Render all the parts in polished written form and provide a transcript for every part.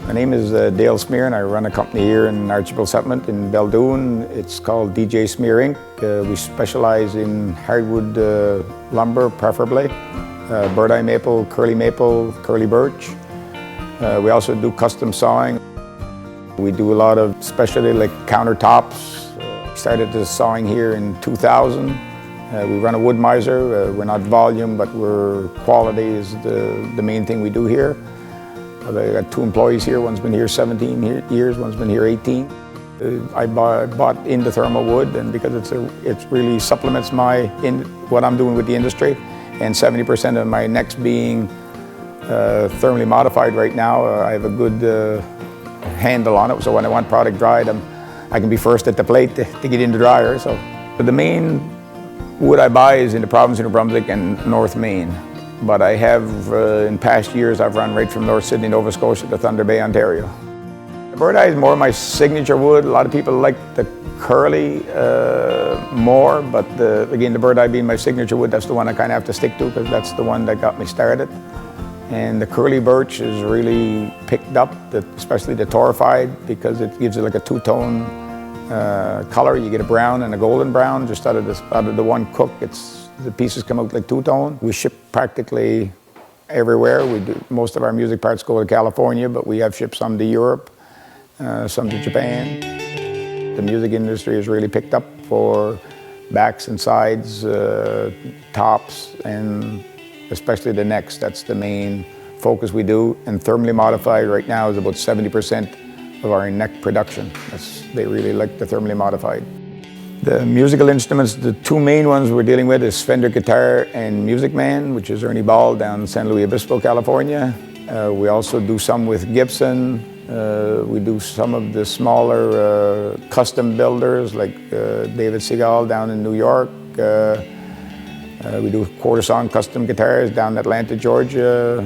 My name is Dale Smear and I run a company here in Archibald Settlement in Belledune. It's called DJ Smear Inc. We specialize in hardwood lumber preferably, Birdseye maple, curly birch. We also do custom sawing. We do a lot of specialty like countertops. Started the sawing here in 2000. We run a wood miser. We're not volume, but quality is the main thing we do here. I got 2 employees here. One's been here 17 years, one's been here 18. I bought into thermal wood, and because it really supplements what I'm doing with the industry, and 70% of my necks being thermally modified right now, I have a good handle on it. So when I want product dried, I can be first at the plate to get in the dryer. So the main wood I buy is in the province of New Brunswick and North Maine. But I have, in past years, I've run right from North Sydney, Nova Scotia to Thunder Bay, Ontario. The Birdseye is more my signature wood. A lot of people like the curly more, but again, the Birdseye being my signature wood, that's the one I kind of have to stick to because that's the one that got me started. And the curly birch is really picked up, especially the torrefied, because it gives it like a two-tone color. You get a brown and a golden brown just out of the one cook. The pieces come out like two-tone. We ship practically everywhere. Most of our music parts go to California, but we have shipped some to Europe, some to Japan. The music industry has really picked up for backs and sides, tops, and especially the necks. That's the main focus we do. And thermally modified right now is about 70% of our neck production. They really like the thermally modified. The musical instruments, the 2 main ones we're dealing with is Fender guitar and Music Man, which is Ernie Ball down in San Luis Obispo, California. We also do some with Gibson. We do some of the smaller custom builders like David Seagal down in New York. We do quarter-song custom guitars down in Atlanta, Georgia.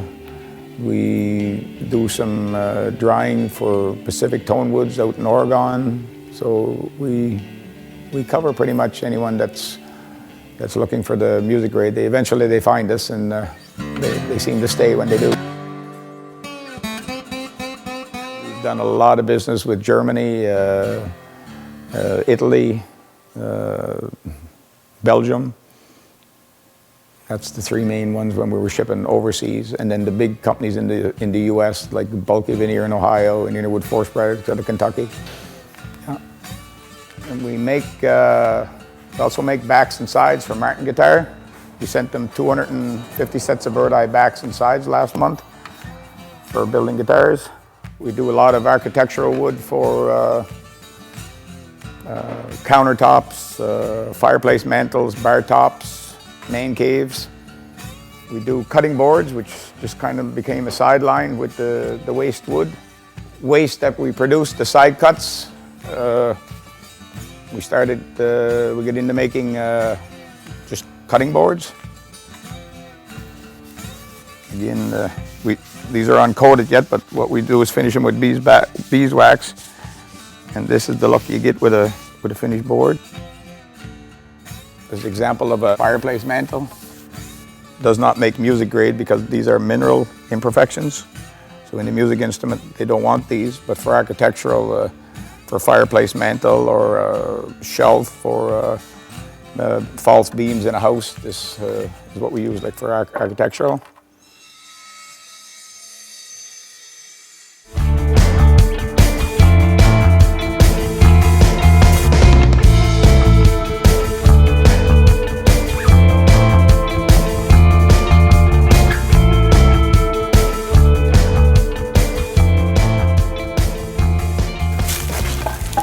We do some drying for Pacific Tone Woods out in Oregon. So we cover pretty much anyone that's looking for the music grade. Eventually they find us, and they seem to stay when they do. We've done a lot of business with Germany, Italy, Belgium. That's the 3 main ones when we were shipping overseas. And then the big companies in the U.S. like Bulky Veneer in Ohio and Innerwood Forest Products out of Kentucky. Yeah. And we also make backs and sides for Martin Guitar. We sent them 250 sets of Birdseye backs and sides last month for building guitars. We do a lot of architectural wood for countertops, fireplace mantles, bar tops, man caves. We do cutting boards, which just kind of became a sideline with the waste wood. Waste that we produce, the side cuts. We get into making just cutting boards. Again, these are uncoated yet, but what we do is finish them with beeswax. And this is the look you get with a finished board. This is an example of a fireplace mantle. Does not make music grade because these are mineral imperfections. So in the music instrument, they don't want these, but for architectural, for fireplace mantle or a shelf or false beams in a house, this is what we use like for architectural.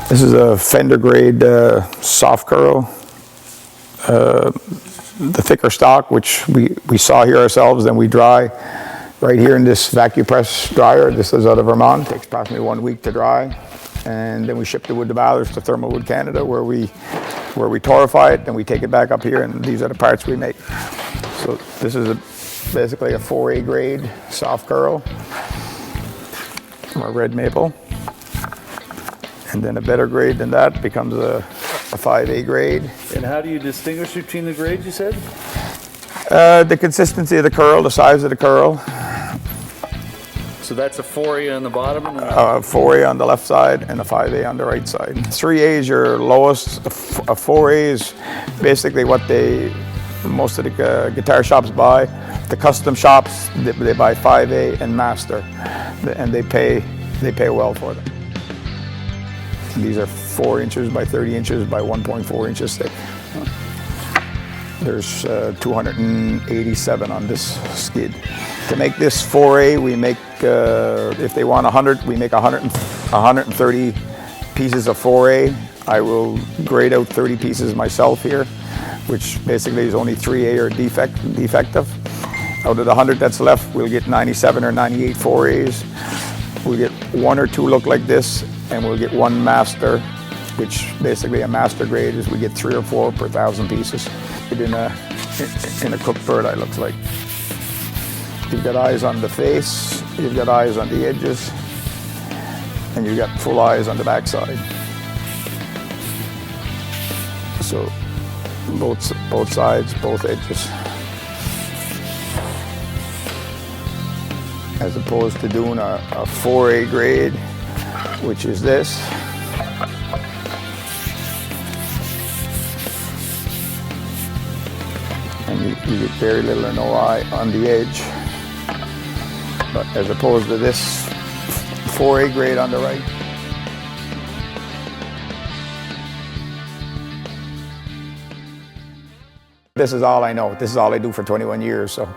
This is a Fender grade soft curl. The thicker stock, which we saw here ourselves, then we dry right here in this vacuum press dryer. This is out of Vermont. It takes approximately 1 week to dry. And then we ship the wood to Ballers to Thermal Wood Canada where we torrefy it, then we take it back up here, and these are the parts we make. So this is basically a 4A grade soft curl from a red maple. And then a better grade than that becomes a 5A grade. And how do you distinguish between the grades, you said? The consistency of the curl, the size of the curl. So that's a 4A on the bottom and a 4A on the left side and a 5A on the right side. 3A is your lowest. A 4A is basically what most of the guitar shops buy. The custom shops, they buy 5A and master, and they pay well for them. These are 4 inches by 30 inches by 1.4 inches thick. There's 287 on this skid. To make this 4A, we make, if they want 100, we make 130 pieces of 4A. I will grade out 30 pieces myself here, which basically is only 3A or defective. Out of the 100 that's left, we'll get 97 or 98 4As. We'll get 1 or 2 look like this, and we'll get 1 master, which basically a master grade is we get 3 or 4 per 1,000 pieces. In a cooked bird eye looks like. You've got eyes on the face, you've got eyes on the edges, and you've got full eyes on the backside. So both sides, both edges. As opposed to doing a 4A grade, which is this. And you get very little or no eye on the edge. But as opposed to this 4A grade on the right. This is all I know. This is all I do for 21 years. So.